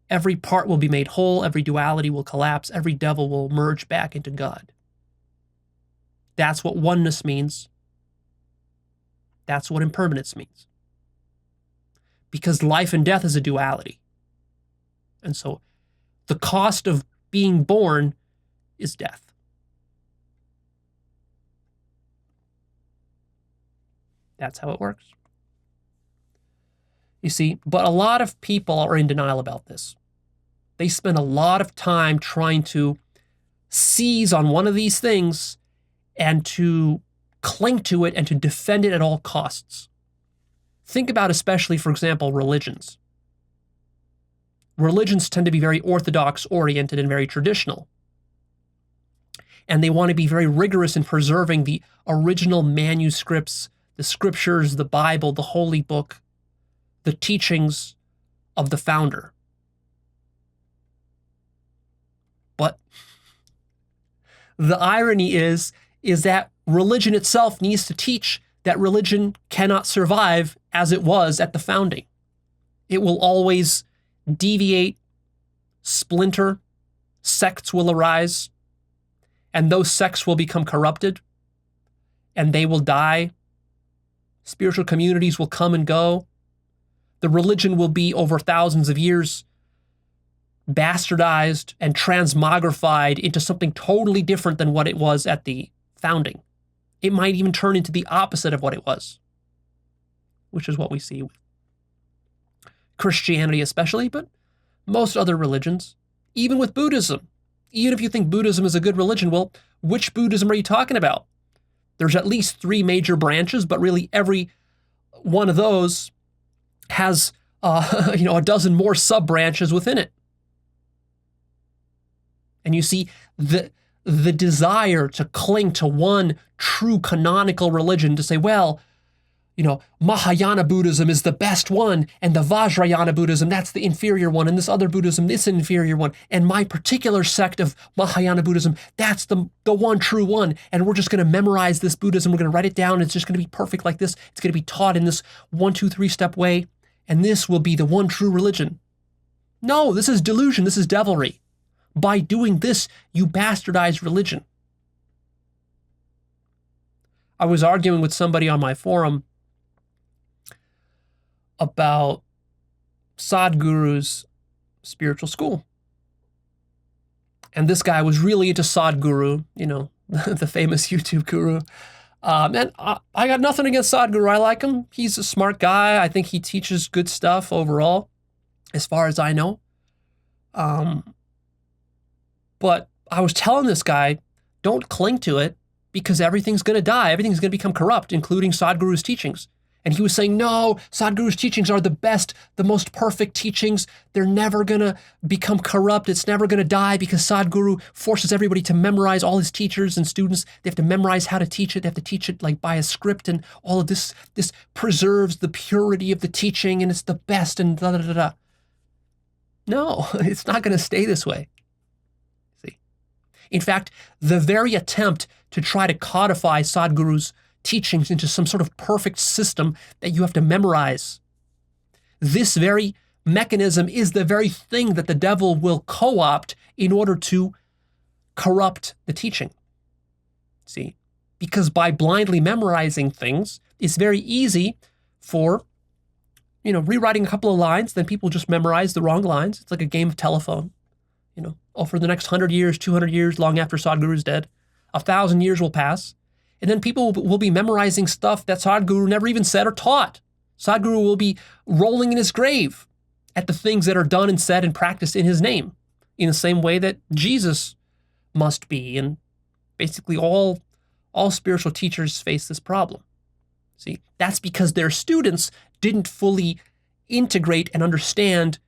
Every part will be made whole, every duality will collapse, every devil will merge back into God. That's what oneness means. That's what impermanence means. Because life and death is a duality. And so the cost of being born is death. That's how it works. You see, but a lot of people are in denial about this. They spend a lot of time trying to seize on one of these things and to cling to it and to defend it at all costs. Think about especially, for example, religions. Religions tend to be very orthodox oriented and very traditional. And they want to be very rigorous in preserving the original manuscripts, the scriptures, the Bible, the holy book, the teachings of the founder. But the irony is that religion itself needs to teach that religion cannot survive as it was at the founding. It will always deviate, splinter, sects will arise, and those sects will become corrupted, and they will die. Spiritual communities will come and go. The religion will be over thousands of years bastardized and transmogrified into something totally different than what it was at the founding. It might even turn into the opposite of what it was, which is what we see with Christianity especially, but most other religions, even with Buddhism. Even if you think Buddhism is a good religion, well, which Buddhism are you talking about? There's at least 3 major branches, but really every one of those has a dozen more sub-branches within it. And you see the desire to cling to one true canonical religion, to say, well, Mahayana Buddhism is the best one, and the Vajrayana Buddhism, that's the inferior one, and this other Buddhism, this inferior one, and my particular sect of Mahayana Buddhism, that's the one true one, and we're just going to memorize this Buddhism, we're going to write it down, it's just going to be perfect like this, it's going to be taught in this 1, 2, 3 step way, and this will be the one true religion. No, this is delusion, this is devilry. By doing this, you bastardize religion. I was arguing with somebody on my forum about Sadhguru's spiritual school. And this guy was really into Sadhguru, the famous YouTube guru. And I got nothing against Sadhguru. I like him. He's a smart guy. I think he teaches good stuff overall, as far as I know. But I was telling this guy, don't cling to it because everything's going to die. Everything's going to become corrupt, including Sadhguru's teachings. And he was saying, no, Sadhguru's teachings are the best, the most perfect teachings. They're never going to become corrupt. It's never going to die because Sadhguru forces everybody to memorize, all his teachers and students. They have to memorize how to teach it. They have to teach it like by a script, and all of this preserves the purity of the teaching, and it's the best, and da da da da. No, it's not going to stay this way. See? In fact, the very attempt to try to codify Sadhguru's teachings into some sort of perfect system that you have to memorize. This very mechanism is the very thing that the devil will co-opt in order to corrupt the teaching. See? Because by blindly memorizing things, it's very easy for, rewriting a couple of lines, then people just memorize the wrong lines. It's like a game of telephone. For the next 100 years, 200 years, long after Sadhguru's dead, 1,000 years will pass. And then people will be memorizing stuff that Sadhguru never even said or taught. Sadhguru will be rolling in his grave at the things that are done and said and practiced in his name, in the same way that Jesus must be. And basically all spiritual teachers face this problem. See, that's because their students didn't fully integrate and understand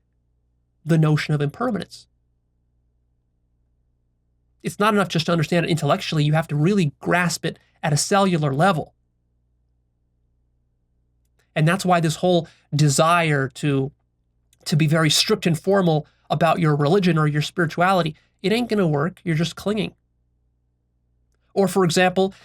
the notion of impermanence. It's not enough just to understand it intellectually. You have to really grasp it at a cellular level. And that's why this whole desire to be very strict and formal about your religion or your spirituality, it ain't going to work. You're just clinging. Or for example,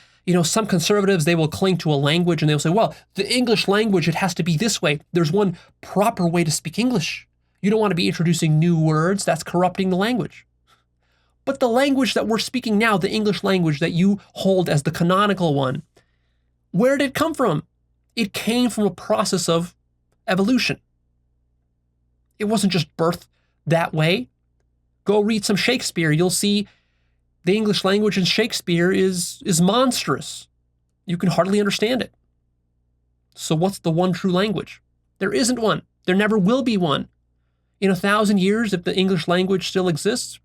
some conservatives, they will cling to a language and they'll say, well, the English language, it has to be this way. There's one proper way to speak English. You don't want to be introducing new words. That's corrupting the language. But the language that we're speaking now, the English language that you hold as the canonical one, where did it come from? It came from a process of evolution. It wasn't just birthed that way. Go read some Shakespeare. You'll see the English language in Shakespeare is monstrous. You can hardly understand it. So what's the one true language? There isn't one. There never will be one. In 1,000 years, if the English language still exists,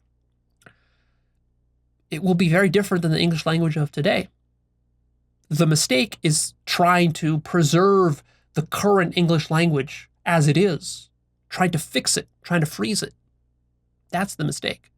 it will be very different than the English language of today. The mistake is trying to preserve the current English language as it is, trying to fix it, trying to freeze it. That's the mistake.